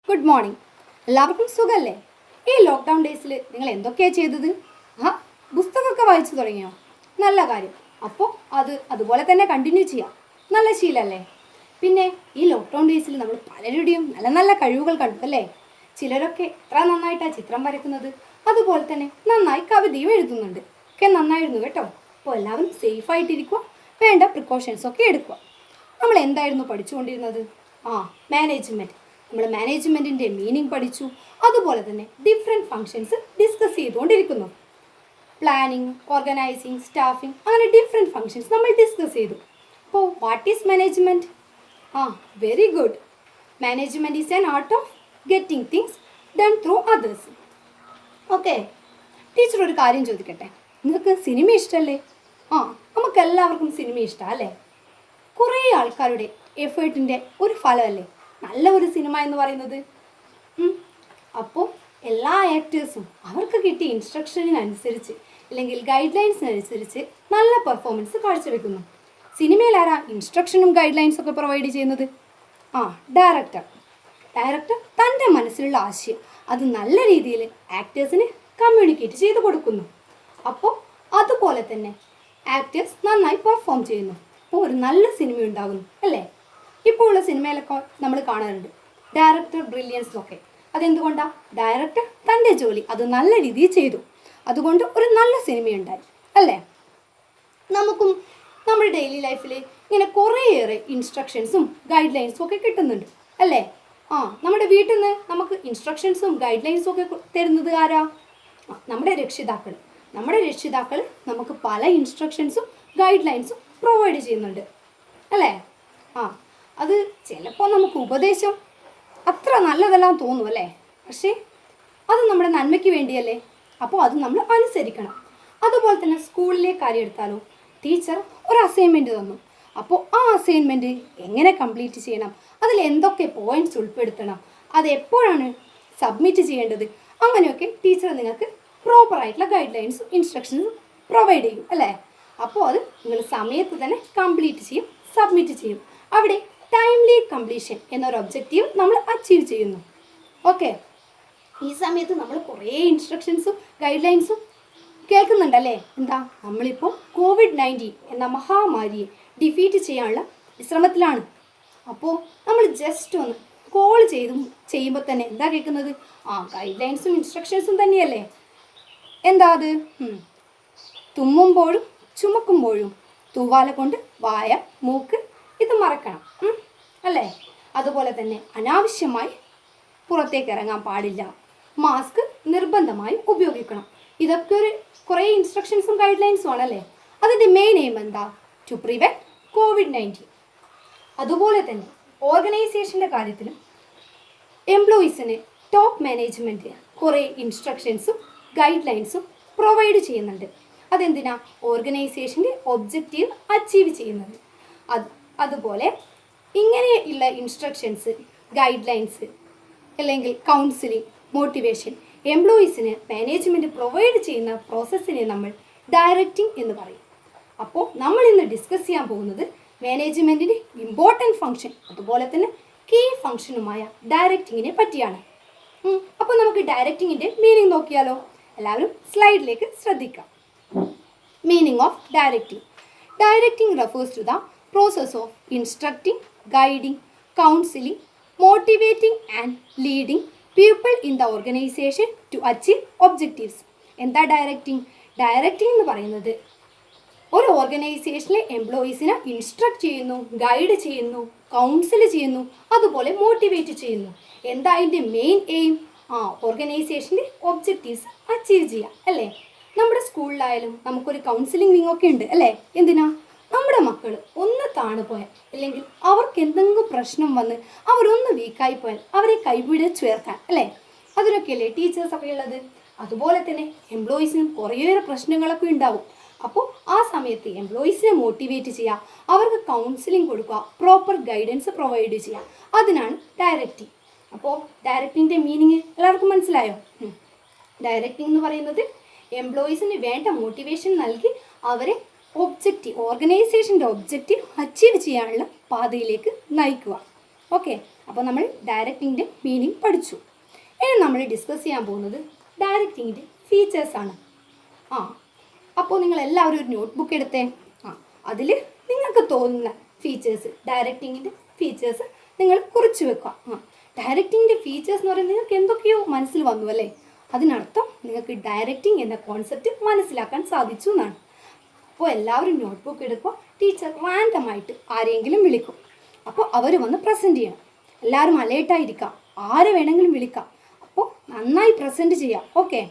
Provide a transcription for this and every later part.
Good morning. എല്ലാവർക്കും സുഖല്ലേ? ഈ ലോക്ക്ഡൗൺ ഡേയ്സിൽ നിങ്ങൾ എന്തൊക്കെയാണ് ചെയ്തത്? പുസ്തകമൊക്കെ വായിച്ചു തുടങ്ങിയോ? നല്ല കാര്യം. അപ്പോൾ അതുപോലെ തന്നെ കണ്ടിന്യൂ ചെയ്യാം. നല്ല ശീലമല്ലേ? പിന്നെ ഈ ലോക്ക്ഡൗൺ ഡേയ്സിൽ നമ്മൾ പലരുടെയും നല്ല നല്ല കഴിവുകൾ കണ്ടു അല്ലേ? ചിലരൊക്കെ എത്ര നന്നായിട്ടാണ് ചിത്രം വരയ്ക്കുന്നത്, അതുപോലെ തന്നെ നന്നായി കവിതയും എഴുതുന്നുണ്ട്. ഒക്കെ നന്നായിരുന്നു കേട്ടോ. അപ്പോൾ എല്ലാവരും സേഫായിട്ടിരിക്കുക, വേണ്ട പ്രിക്കോഷൻസൊക്കെ എടുക്കുക. നമ്മൾ എന്തായിരുന്നു പഠിച്ചുകൊണ്ടിരുന്നത്? മാനേജ്മെൻറ്റ്. നമ്മൾ മാനേജ്മെൻറ്റിൻ്റെ മീനിങ് പഠിച്ചു, അതുപോലെ തന്നെ ഡിഫറെൻറ്റ് ഫങ്ഷൻസ് ഡിസ്കസ് ചെയ്തുകൊണ്ടിരിക്കുന്നു. പ്ലാനിങ്, ഓർഗനൈസിങ്, സ്റ്റാഫിങ്, അങ്ങനെ ഡിഫറെൻറ്റ് ഫങ്ഷൻസ് നമ്മൾ ഡിസ്കസ് ചെയ്തു. അപ്പോൾ what is management? Very good. Management is an art of getting things done through others. Okay, teacher ഒരു കാര്യം ചോദിക്കട്ടെ, നിങ്ങൾക്ക് സിനിമ ഇഷ്ടമല്ലേ? നമുക്ക് എല്ലാവർക്കും സിനിമ ഇഷ്ടമാണ് അല്ലേ? കുറേ ആൾക്കാരുടെ എഫേർട്ടിൻ്റെ ഒരു ഫലമല്ലേ നല്ല ഒരു സിനിമ എന്ന് പറയുന്നത്. അപ്പോൾ എല്ലാ ആക്ടേഴ്സും അവർക്ക് കിട്ടിയ ഇൻസ്ട്രക്ഷനനുസരിച്ച് അല്ലെങ്കിൽ ഗൈഡ് ലൈൻസിനനുസരിച്ച് നല്ല പെർഫോമൻസ് കാഴ്ചവെക്കുന്നു. സിനിമയിൽ ആരാ ഇൻസ്ട്രക്ഷനും ഗൈഡ് ലൈൻസും ഒക്കെ പ്രൊവൈഡ് ചെയ്യുന്നത്? ഡയറക്ടർ. ഡയറക്ടർ തൻ്റെ മനസ്സിലുള്ള ആശയം അത് നല്ല രീതിയിൽ ആക്ടേഴ്സിന് കമ്മ്യൂണിക്കേറ്റ് ചെയ്ത് കൊടുക്കുന്നു. അപ്പോൾ അതുപോലെ തന്നെ ആക്ടേഴ്സ് നന്നായി പെർഫോം ചെയ്യുന്നു. അപ്പോൾ ഒരു നല്ല സിനിമ ഉണ്ടാകുന്നു അല്ലേ? ഇപ്പോൾ ഉള്ള സിനിമയിലൊക്കെ നമ്മൾ കാണാറുണ്ട് ഡയറക്ടർ ബ്രില്യൻസൊക്കെ. അതെന്തുകൊണ്ടാണ്? ഡയറക്ടർ തൻ്റെ ജോലി അത് നല്ല രീതിയിൽ ചെയ്തു, അതുകൊണ്ട് ഒരു നല്ല സിനിമയുണ്ടായി അല്ലേ? നമുക്കും നമ്മുടെ ഡെയിലി ലൈഫിൽ ഇങ്ങനെ കുറേയേറെ ഇൻസ്ട്രക്ഷൻസും ഗൈഡ് ലൈൻസും ഒക്കെ കിട്ടുന്നുണ്ട് അല്ലേ? നമ്മുടെ വീട്ടിൽ നിന്ന് നമുക്ക് ഇൻസ്ട്രക്ഷൻസും ഗൈഡ് ലൈൻസും ഒക്കെ തരുന്നത് ആരാ? നമ്മുടെ രക്ഷിതാക്കൾ. നമ്മുടെ രക്ഷിതാക്കൾ നമുക്ക് പല ഇൻസ്ട്രക്ഷൻസും ഗൈഡ് ലൈൻസും പ്രൊവൈഡ് ചെയ്യുന്നുണ്ട് അല്ലേ? അത് ചിലപ്പോൾ നമുക്ക് ഉപദേശം അത്ര നല്ലതെല്ലാം തോന്നും അല്ലേ? പക്ഷേ അത് നമ്മുടെ നന്മയ്ക്ക് വേണ്ടിയല്ലേ? അപ്പോൾ അത് നമ്മൾ അനുസരിക്കണം. അതുപോലെ തന്നെ സ്കൂളിലെ കാര്യം എടുത്താലോ, ടീച്ചർ ഒരു അസൈൻമെൻറ്റ് തന്നു. അപ്പോൾ ആ അസൈൻമെൻറ്റ് എങ്ങനെ കംപ്ലീറ്റ് ചെയ്യണം, അതിൽ എന്തൊക്കെ പോയിൻറ്റ്സ് ഉൾപ്പെടുത്തണം, അത് എപ്പോഴാണ് സബ്മിറ്റ് ചെയ്യേണ്ടത്, അങ്ങനെയൊക്കെ ടീച്ചർ നിങ്ങൾക്ക് പ്രോപ്പറായിട്ടുള്ള ഗൈഡ് ലൈൻസും ഇൻസ്ട്രക്ഷൻസും പ്രൊവൈഡ് ചെയ്യും അല്ലേ? അപ്പോൾ അത് നിങ്ങൾ സമയത്ത് തന്നെ കംപ്ലീറ്റ് ചെയ്യും, സബ്മിറ്റ് ചെയ്യും. അവിടെ ടൈംലി കംപ്ലീഷൻ എന്നൊരു ഒബ്ജക്റ്റീവ് നമ്മൾ അച്ചീവ് ചെയ്യുന്നു. ഓക്കെ, ഈ സമയത്ത് നമ്മൾ കുറേ ഇൻസ്ട്രക്ഷൻസും ഗൈഡ് ലൈൻസും കേൾക്കുന്നുണ്ടല്ലേ? എന്താ, നമ്മളിപ്പോൾ COVID-19 എന്ന മഹാമാരിയെ ഡിഫീറ്റ് ചെയ്യാനുള്ള ശ്രമത്തിലാണ്. അപ്പോൾ നമ്മൾ ജസ്റ്റ് ഒന്ന് കോൾ ചെയ്യുമ്പോൾ തന്നെ എന്താ കേൾക്കുന്നത്? ഗൈഡ് ലൈൻസും ഇൻസ്ട്രക്ഷൻസും തന്നെയല്ലേ. എന്താ അത്? തുമ്മുമ്പോഴും ചുമക്കുമ്പോഴും തൂവാല കൊണ്ട് വായ, മൂക്ക് ഇത് മറക്കണം അല്ലേ? അതുപോലെ തന്നെ അനാവശ്യമായി പുറത്തേക്ക് ഇറങ്ങാൻ പാടില്ല, മാസ്ക് നിർബന്ധമായും ഉപയോഗിക്കണം. ഇതൊക്കെ കുറേ ഇൻസ്ട്രക്ഷൻസും ഗൈഡ് ലൈൻസും ആണല്ലേ. അതിൻ്റെ മെയിൻ എയിം എന്താ? To prevent COVID-19. അതുപോലെ തന്നെ ഓർഗനൈസേഷൻ്റെ കാര്യത്തിലും എംപ്ലോയീസിന് ടോപ്പ് മാനേജ്മെൻറ്റ് കുറേ ഇൻസ്ട്രക്ഷൻസും ഗൈഡ് ലൈൻസും പ്രൊവൈഡ് ചെയ്യുന്നുണ്ട്. അതെന്തിനാ? ഓർഗനൈസേഷൻ്റെ ഒബ്ജക്റ്റീവ് അച്ചീവ് ചെയ്യുന്നത്. അതുപോലെ ഇങ്ങനെയുള്ള ഇൻസ്ട്രക്ഷൻസ്, ഗൈഡ് ലൈൻസ് അല്ലെങ്കിൽ കൗൺസിലിംഗ്, മോട്ടിവേഷൻ എംപ്ലോയീസിന് മാനേജ്മെൻറ്റ് പ്രൊവൈഡ് ചെയ്യുന്ന പ്രോസസ്സിനെ നമ്മൾ ഡയറക്റ്റിംഗ് എന്ന് പറയും. അപ്പോൾ നമ്മൾ ഇന്ന് ഡിസ്കസ് ചെയ്യാൻ പോകുന്നത് മാനേജ്മെൻറ്റിൻ്റെ ഇമ്പോർട്ടൻറ്റ് ഫംഗ്ഷൻ അതുപോലെ തന്നെ കീ ഫംഗ്ഷനുമായ ഡയറക്റ്റിങ്ങിനെ പറ്റിയാണ്. അപ്പോൾ നമുക്ക് ഡയറക്റ്റിങ്ങിൻ്റെ മീനിങ് നോക്കിയാലോ? എല്ലാവരും സ്ലൈഡിലേക്ക് ശ്രദ്ധിക്കാം. Meaning of directing. Directing refers to the process of instructing, guiding, counseling, motivating and leading people in the organization to achieve objectives. എന്താ ഡയറക്റ്റിംഗ്? ഡയറക്റ്റിംഗ് എന്ന് പറയുന്നത് ഒരു ഓർഗനൈസേഷനിലെ എംപ്ലോയീസിനെ ഇൻസ്ട്രക്ട് ചെയ്യുന്നു, ഗൈഡ് ചെയ്യുന്നു, കൗൺസിൽ ചെയ്യുന്നു, അതുപോലെ മോട്ടിവേറ്റ് ചെയ്യുന്നു. എന്താ അതിൻ്റെ മെയിൻ എയിം? ഓർഗനൈസേഷൻ്റെ ഒബ്ജക്റ്റീവ്സ് അച്ചീവ് ചെയ്യുക അല്ലേ? നമ്മുടെ സ്കൂളിലായാലും നമുക്കൊരു കൗൺസിലിംഗ് വിങ് ഒക്കെ ഉണ്ട് അല്ലേ? എന്തിനാ? നമ്മുടെ മക്കൾ ഒന്ന് താണുപോയാൽ അല്ലെങ്കിൽ അവർക്ക് എന്തെങ്കിലും പ്രശ്നം വന്ന് അവരൊന്ന് വീക്കായി പോയാൽ അവരെ കൈപിടിച്ച് ചേർക്കാൻ അല്ലേ? അതിനൊക്കെയല്ലേ ടീച്ചേഴ്സൊക്കെ ഉള്ളത്. അതുപോലെ തന്നെ എംപ്ലോയീസിനും കുറേയേറെ പ്രശ്നങ്ങളൊക്കെ ഉണ്ടാവും. അപ്പോൾ ആ സമയത്ത് എംപ്ലോയീസിനെ മോട്ടിവേറ്റ് ചെയ്യുക, അവർക്ക് കൗൺസിലിംഗ് കൊടുക്കുക, പ്രോപ്പർ ഗൈഡൻസ് പ്രൊവൈഡ് ചെയ്യുക, അതിനാണ് ഡയറക്റ്റിംഗ്. അപ്പോൾ ഡയറക്റ്റിങ്ങിൻ്റെ മീനിങ് എല്ലാവർക്കും മനസ്സിലായോ? ഡയറക്റ്റിംഗ് എന്ന് പറയുന്നത് എംപ്ലോയീസിന് വേണ്ട മോട്ടിവേഷൻ നൽകി അവരെ ഓർഗനൈസേഷൻ്റെ ഒബ്ജക്റ്റീവ് അച്ചീവ് ചെയ്യാനുള്ള പാതയിലേക്ക് നയിക്കുക. ഓക്കെ, അപ്പോൾ നമ്മൾ ഡയറക്റ്റിങ്ങിൻ്റെ മീനിങ് പഠിച്ചു. ഇനി നമ്മൾ ഡിസ്കസ് ചെയ്യാൻ പോകുന്നത് ഡയറക്റ്റിങ്ങിൻ്റെ ഫീച്ചേഴ്സാണ്. ആ അപ്പോൾ നിങ്ങൾ എല്ലാവരും ഒരു നോട്ട് ബുക്ക് എടുത്തേ. അതിൽ നിങ്ങൾക്ക് തോന്നുന്ന ഫീച്ചേഴ്സ്, ഡയറക്റ്റിങ്ങിൻ്റെ ഫീച്ചേഴ്സ് നിങ്ങൾ കുറിച്ച് വെക്കുക. ഡയറക്റ്റിങ്ങിൻ്റെ ഫീച്ചേഴ്സ് എന്ന് പറയുന്നത് നിങ്ങൾക്ക് എന്തൊക്കെയോ മനസ്സിൽ വന്നു അല്ലേ? അതിനർത്ഥം നിങ്ങൾക്ക് ഡയറക്റ്റിംഗ് എന്ന കോൺസെപ്റ്റ് മനസ്സിലാക്കാൻ സാധിച്ചു എന്നാണ്. അപ്പോൾ എല്ലാവരും നോട്ട് ബുക്ക് എടുക്കുക. ടീച്ചർ റാൻഡമായിട്ട് ആരെങ്കിലും വിളിക്കും. അപ്പോൾ അവർ വന്ന് പ്രസൻറ്റ് ചെയ്യണം. എല്ലാവരും അലേർട്ടായിരിക്കാം, ആരെ വേണമെങ്കിലും വിളിക്കാം. അപ്പോൾ നന്നായി പ്രസൻറ്റ് ചെയ്യാം. ഓക്കെ,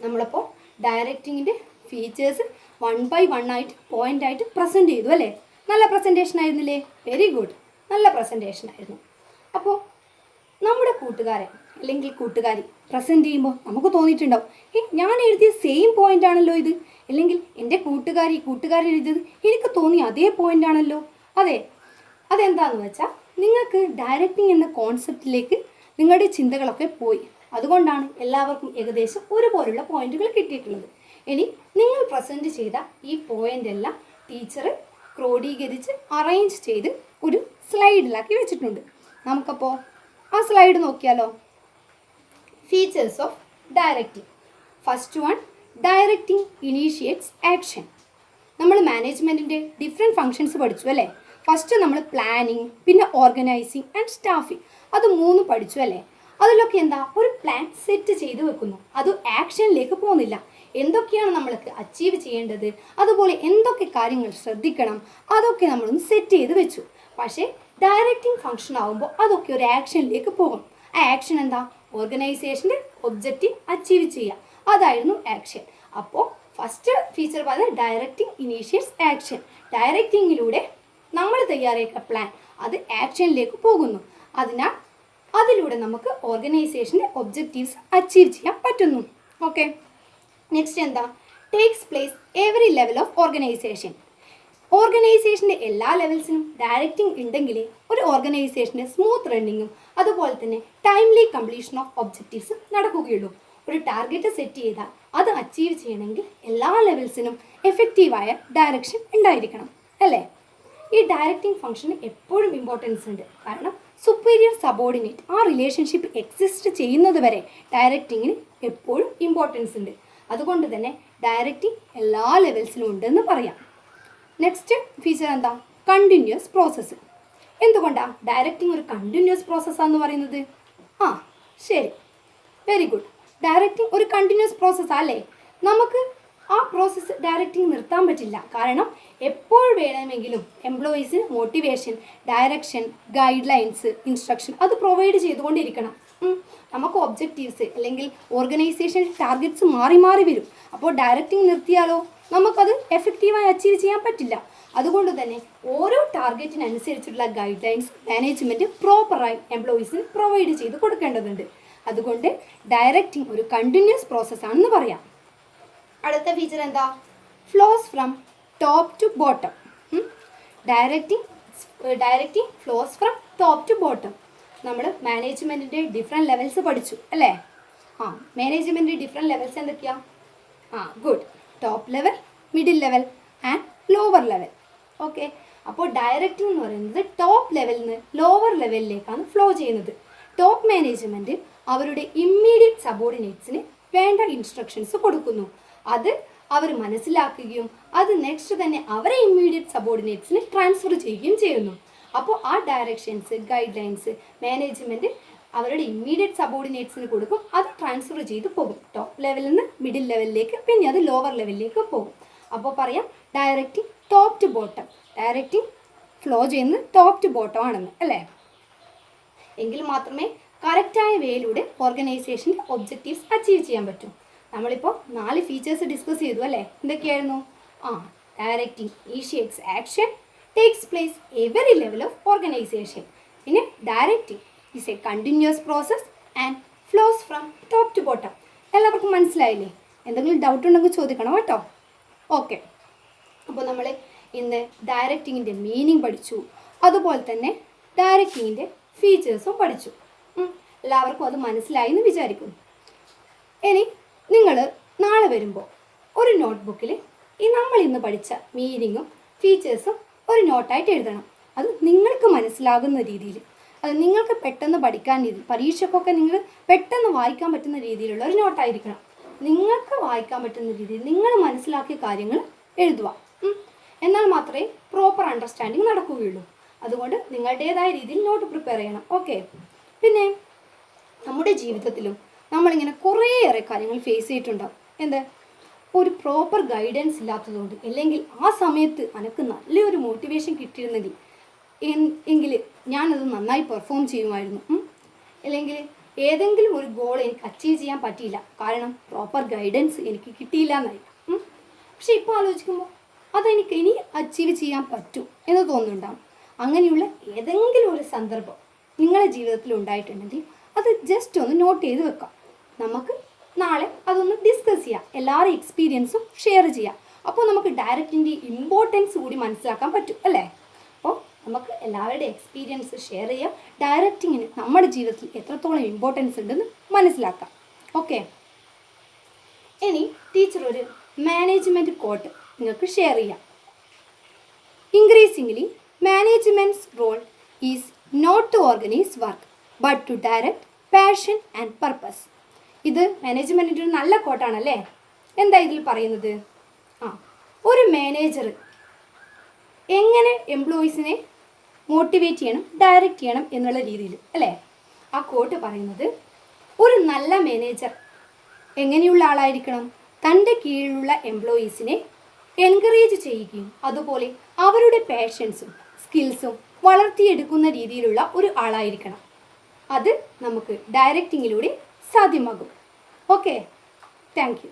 നമ്മളപ്പോൾ ഡയറക്റ്റിങ്ങിൻ്റെ ഫീച്ചേഴ്സ് 1 by 1 ആയിട്ട് പോയിൻ്റായിട്ട് പ്രസൻറ്റ് ചെയ്തു അല്ലേ? നല്ല പ്രസൻറ്റേഷൻ ആയിരുന്നില്ലേ? വെരി ഗുഡ്, നല്ല പ്രസൻറ്റേഷൻ ആയിരുന്നു. അപ്പോൾ നമ്മുടെ കൂട്ടുകാരെ അല്ലെങ്കിൽ കൂട്ടുകാരി പ്രസൻറ്റ് ചെയ്യുമ്പോൾ നമുക്ക് തോന്നിയിട്ടുണ്ടാവും, ഞാൻ എഴുതിയ സെയിം പോയിൻ്റ് ആണല്ലോ ഇത്, അല്ലെങ്കിൽ എൻ്റെ കൂട്ടുകാരൻ എഴുതിയത് എനിക്ക് തോന്നിയ അതേ പോയിൻ്റ് ആണല്ലോ. അതെന്താണെന്ന് വെച്ചാൽ നിങ്ങൾക്ക് ഡയറക്റ്റിംഗ് എന്ന കോൺസെപ്റ്റിലേക്ക് നിങ്ങളുടെ ചിന്തകളൊക്കെ പോയി. അതുകൊണ്ടാണ് എല്ലാവർക്കും ഏകദേശം ഒരുപോലുള്ള പോയിന്റുകൾ കിട്ടിയിട്ടുള്ളത്. ഇനി നിങ്ങൾ പ്രസൻറ്റ് ചെയ്ത ഈ പോയിൻ്റ് എല്ലാം ടീച്ചർ ക്രോഡീകരിച്ച് അറേഞ്ച് ചെയ്ത് ഒരു സ്ലൈഡിലാക്കി വെച്ചിട്ടുണ്ട്. നമുക്കപ്പോൾ ആ സ്ലൈഡ് നോക്കിയാലോ? Features of directing. First one, directing initiates action. നമ്മൾ മാനേജ്മെൻറ്റിൻ്റെ ഡിഫറെൻറ്റ് ഫങ്ഷൻസ് പഠിച്ചു അല്ലേ? ഫസ്റ്റ് നമ്മൾ പ്ലാനിങ്, പിന്നെ ഓർഗനൈസിങ് ആൻഡ് സ്റ്റാഫിങ്, അത് 3 പഠിച്ചു അല്ലേ? അതിലൊക്കെ എന്താ, ഒരു പ്ലാൻ സെറ്റ് ചെയ്ത് വെക്കുന്നു, അത് ആക്ഷനിലേക്ക് പോകുന്നില്ല. എന്തൊക്കെയാണ് നമ്മൾക്ക് അച്ചീവ് ചെയ്യേണ്ടത്, അതുപോലെ എന്തൊക്കെ കാര്യങ്ങൾ ശ്രദ്ധിക്കണം, അതൊക്കെ നമ്മളൊന്ന് സെറ്റ് ചെയ്ത് വെച്ചു. പക്ഷേ ഡയറക്റ്റിംഗ് ഫംഗ്ഷൻ ആകുമ്പോൾ അതൊക്കെ ഒരു ആക്ഷനിലേക്ക് പോകും. ആ ആക്ഷൻ എന്താ? ഓർഗനൈസേഷൻ്റെ ഒബ്ജക്റ്റീവ് അച്ചീവ് ചെയ്യുക, അതായിരുന്നു ആക്ഷൻ. അപ്പോൾ ഫസ്റ്റ് ഫീച്ചർ പറഞ്ഞത് ഡയറക്റ്റിംഗ് ഇനീഷ്യേറ്റ്സ് ആക്ഷൻ. ഡയറക്റ്റിങ്ങിലൂടെ നമ്മൾ തയ്യാറാക്കിയ പ്ലാൻ അത് ആക്ഷനിലേക്ക് പോകുന്നു. അതിനാൽ അതിലൂടെ നമുക്ക് ഓർഗനൈസേഷൻ്റെ ഒബ്ജക്റ്റീവ്സ് അച്ചീവ് ചെയ്യാൻ പറ്റുന്നു. ഓക്കെ, നെക്സ്റ്റ് എന്താ? Takes place every level of organization. ഓർഗനൈസേഷൻ്റെ എല്ലാ ലെവൽസിനും ഡയറക്റ്റിംഗ് ഉണ്ടെങ്കിൽ ഒരു ഓർഗനൈസേഷൻ്റെ സ്മൂത്ത് റണ്ണിങ്ങും അതുപോലെ തന്നെ ടൈംലി കംപ്ലീഷൻ ഓഫ് ഒബ്ജക്റ്റീവ്സ് നടക്കുകയുള്ളൂ. ഒരു ടാർഗറ്റ് സെറ്റ് ചെയ്താൽ അത് അച്ചീവ് ചെയ്യണമെങ്കിൽ എല്ലാ ലെവൽസിനും എഫക്റ്റീവായ ഡയറക്ഷൻ ഉണ്ടായിരിക്കണം അല്ലേ? ഈ ഡയറക്റ്റിംഗ് ഫംഗ്ഷന് എപ്പോഴും ഇമ്പോർട്ടൻസ് ഉണ്ട്. കാരണം സുപ്പീരിയർ സബോർഡിനേറ്റ് ആ റിലേഷൻഷിപ്പ് എക്സിസ്റ്റ് ചെയ്യുന്നത് വരെ ഡയറക്റ്റിങ്ങിന് എപ്പോഴും ഇമ്പോർട്ടൻസ് ഉണ്ട്. അതുകൊണ്ട് തന്നെ ഡയറക്റ്റിംഗ് എല്ലാ ലെവൽസിലും ഉണ്ടെന്ന് പറയാം. നെക്സ്റ്റ് ഫീച്ചർ എന്താ? Continuous process. എന്തുകൊണ്ടാണ് ഡയറക്റ്റിംഗ് ഒരു കണ്ടിന്യൂസ് പ്രോസസ്സാണെന്ന് പറയുന്നത്? ശരി, വെരി ഗുഡ്. ഡയറക്റ്റിംഗ് ഒരു കണ്ടിന്യൂസ് പ്രോസസ്സാണ് അല്ലേ? നമുക്ക് ആ പ്രോസസ്സ് ഡയറക്റ്റിംഗ് നിർത്താൻ പറ്റില്ല. കാരണം എപ്പോൾ വേണമെങ്കിലും എംപ്ലോയീസിന് motivation, direction, guidelines, instruction അത് പ്രൊവൈഡ് ചെയ്തുകൊണ്ടിരിക്കണം. നമുക്ക് ഒബ്ജക്റ്റീവ്സ് അല്ലെങ്കിൽ ഓർഗനൈസേഷൻ ടാർഗറ്റ്സ് മാറി മാറി വരും. അപ്പോൾ ഡയറക്റ്റിംഗ് നിർത്തിയാലോ നമുക്കത് എഫക്റ്റീവായി അച്ചീവ് ചെയ്യാൻ പറ്റില്ല. അതുകൊണ്ട് തന്നെ ഓരോ ടാർഗറ്റിനനുസരിച്ചുള്ള ഗൈഡ് ലൈൻസ് മാനേജ്മെൻറ്റ് പ്രോപ്പറായി എംപ്ലോയീസിന് പ്രൊവൈഡ് ചെയ്ത് കൊടുക്കേണ്ടതുണ്ട്. അതുകൊണ്ട് ഡയറക്റ്റിംഗ് ഒരു കണ്ടിന്യൂസ് പ്രോസസ്സാണെന്ന് പറയാം. അടുത്ത ഫീച്ചർ എന്താ? Flows from top to bottom. Directing flows from top to bottom. നമ്മൾ മാനേജ്മെൻറ്റിൻ്റെ ഡിഫറെൻറ്റ് ലെവൽസ് പഠിച്ചു അല്ലേ? മാനേജ്മെൻറ്റിൻ്റെ ഡിഫറെൻറ്റ് ലെവൽസ് എന്തൊക്കെയാണ്? Good. Top level, middle level and lower level. Okay, അപ്പോൾ ഡയറക്റ്റിംഗ് എന്ന് പറയുന്നത് ടോപ്പ് ലെവലിൽ നിന്ന് ലോവർ ലെവലിലേക്കാണ് ഫ്ലോ ചെയ്യുന്നത്. ടോപ്പ് മാനേജ്മെൻറ്റ് അവരുടെ ഇമ്മീഡിയറ്റ് സബോർഡിനേറ്റ്സിന് വേണ്ട ഇൻസ്ട്രക്ഷൻസ് കൊടുക്കുന്നു. അത് അവർ മനസ്സിലാക്കുകയും അത് നെക്സ്റ്റ് തന്നെ അവരെ ഇമ്മീഡിയറ്റ് സബോർഡിനേറ്റ്സിന് ട്രാൻസ്ഫർ ചെയ്യുകയും ചെയ്യുന്നു. അപ്പോൾ ആ ഡയറക്ഷൻസ്, ഗൈഡ് ലൈൻസ് മാനേജ്മെൻറ്റ് അവരുടെ ഇമ്മീഡിയറ്റ് സബോർഡിനേറ്റ്സിന് കൊടുക്കും. അത് ട്രാൻസ്ഫർ ചെയ്ത് പോകും ടോപ്പ് ലെവലിൽ നിന്ന് മിഡിൽ ലെവലിലേക്ക്, പിന്നെ അത് ലോവർ ലെവലിലേക്ക് പോകും. അപ്പോൾ പറയാം directing top to bottom. Directing flow ചെയ്യുന്നത് ടോപ്പ് ടു ബോട്ടം ആണെന്ന് അല്ലേ? എങ്കിൽ മാത്രമേ കറക്റ്റായ വേയിലൂടെ ഓർഗനൈസേഷൻ്റെ ഒബ്ജക്റ്റീവ്സ് അച്ചീവ് ചെയ്യാൻ പറ്റും. നമ്മളിപ്പോൾ 4 ഫീച്ചേഴ്സ് ഡിസ്കസ് ചെയ്തു അല്ലേ? എന്തൊക്കെയായിരുന്നു? Directing initiates action, takes place every level of organization. പിന്നെ directing is a continuous process and flows from top to bottom. എല്ലാവർക്കും മനസ്സിലായില്ലേ? എന്തെങ്കിലും ഡൗട്ട് ഉണ്ടെങ്കിൽ ചോദിക്കണം കേട്ടോ. ഓക്കെ, അപ്പോൾ നമ്മൾ ഇന്ന് ഡയറക്റ്റിങ്ങിൻ്റെ മീനിങ് പഠിച്ചു, അതുപോലെ തന്നെ ഡയറക്റ്റിങ്ങിൻ്റെ ഫീച്ചേഴ്സും പഠിച്ചു. എല്ലാവർക്കും അത് മനസ്സിലായി എന്ന് വിചാരിക്കുന്നു. ഇനി നിങ്ങൾ നാളെ വരുമ്പോൾ ഒരു നോട്ട്ബുക്കിൽ നമ്മൾ ഇന്ന് പഠിച്ച മീനിങ്ങും ഫീച്ചേഴ്സും ഒരു നോട്ടായിട്ട് എഴുതണം. അത് നിങ്ങൾക്ക് മനസ്സിലാകുന്ന രീതിയിൽ, അത് നിങ്ങൾക്ക് പെട്ടെന്ന് പഠിക്കാൻ രീതി, പരീക്ഷയ്ക്കൊക്കെ നിങ്ങൾ പെട്ടെന്ന് വായിക്കാൻ പറ്റുന്ന രീതിയിലുള്ള ഒരു നോട്ടായിരിക്കണം. നിങ്ങൾക്ക് വായിക്കാൻ പറ്റുന്ന രീതിയിൽ നിങ്ങൾ മനസ്സിലാക്കിയ കാര്യങ്ങൾ എഴുതുക. എന്നാൽ മാത്രമേ പ്രോപ്പർ അണ്ടർസ്റ്റാൻഡിങ് നടക്കുകയുള്ളൂ. അതുകൊണ്ട് നിങ്ങളുടേതായ രീതിയിൽ നോട്ട് പ്രിപ്പയർ ചെയ്യണം. ഓക്കെ. പിന്നെ നമ്മുടെ ജീവിതത്തിലും നമ്മളിങ്ങനെ കുറേയേറെ കാര്യങ്ങൾ ഫേസ് ചെയ്തിട്ടുണ്ടാവും. എന്ത്, ഒരു പ്രോപ്പർ ഗൈഡൻസ് ഇല്ലാത്തതുകൊണ്ട്, അല്ലെങ്കിൽ ആ സമയത്ത് എനിക്ക് നല്ലൊരു മോട്ടിവേഷൻ കിട്ടിയിരുന്നെങ്കിൽ എങ്കിൽ ഞാനത് നന്നായി പെർഫോം ചെയ്യുമായിരുന്നു. അല്ലെങ്കിൽ ഏതെങ്കിലും ഒരു ഗോൾ എനിക്ക് അച്ചീവ് ചെയ്യാൻ പറ്റിയില്ല, കാരണം പ്രോപ്പർ ഗൈഡൻസ് എനിക്ക് കിട്ടിയില്ല എന്നായിരിക്കും. പക്ഷെ ഇപ്പോൾ ആലോചിക്കുമ്പോൾ അതെനിക്ക് ഇനി അച്ചീവ് ചെയ്യാൻ പറ്റും എന്ന് തോന്നുന്നുണ്ടാകും. അങ്ങനെയുള്ള ഏതെങ്കിലും ഒരു സന്ദർഭം നിങ്ങളുടെ ജീവിതത്തിൽ ഉണ്ടായിട്ടുണ്ടെങ്കിൽ അത് ജസ്റ്റ് ഒന്ന് നോട്ട് ചെയ്ത് വെക്കാം. നമുക്ക് നാളെ അതൊന്ന് ഡിസ്കസ് ചെയ്യാം, എല്ലാവരും എക്സ്പീരിയൻസും ഷെയർ ചെയ്യാം. അപ്പോൾ നമുക്ക് ഡയറക്റ്റിൻ്റെ ഇമ്പോർട്ടൻസ് കൂടി മനസ്സിലാക്കാൻ പറ്റും അല്ലേ. അപ്പോൾ നമുക്ക് എല്ലാവരുടെ എക്സ്പീരിയൻസ് ഷെയർ ചെയ്യാം, ഡയറക്റ്റിങ്ങിന് നമ്മുടെ ജീവിതത്തിൽ എത്രത്തോളം ഇമ്പോർട്ടൻസ് ഉണ്ടെന്ന് മനസ്സിലാക്കാം. ഓക്കെ. ഇനി ടീച്ചർ ഒരു മാനേജ്മെൻറ്റ് കോട്ട് നിങ്ങൾക്ക് ഷെയർ ചെയ്യാം. Increasingly management's role is not to organise work but to direct passion and purpose. ഇത് മാനേജ്മെൻറ്റിൻ്റെ ഒരു നല്ല കോട്ടാണല്ലേ. എന്താ ഇതിൽ പറയുന്നത്? ഒരു മാനേജർ എങ്ങനെ എംപ്ലോയീസിനെ മോട്ടിവേറ്റ് ചെയ്യണം, ഡയറക്റ്റ് ചെയ്യണം എന്നുള്ള രീതിയിൽ അല്ലേ. ആ കോട്ട് പറയുന്നത് ഒരു നല്ല മാനേജർ എങ്ങനെയുള്ള ആളായിരിക്കണം, തൻ്റെ കീഴിലുള്ള എംപ്ലോയീസിനെ എൻകറേജ് ചെയ്യുകയും അതുപോലെ അവരുടെ പാഷൻസും സ്കിൽസും വളർത്തിയെടുക്കുന്ന രീതിയിലുള്ള ഒരു ആളായിരിക്കണം. അത് നമുക്ക് ഡയറക്റ്റിങ്ങിലൂടെ സാധ്യമാകും. Okay, thank you.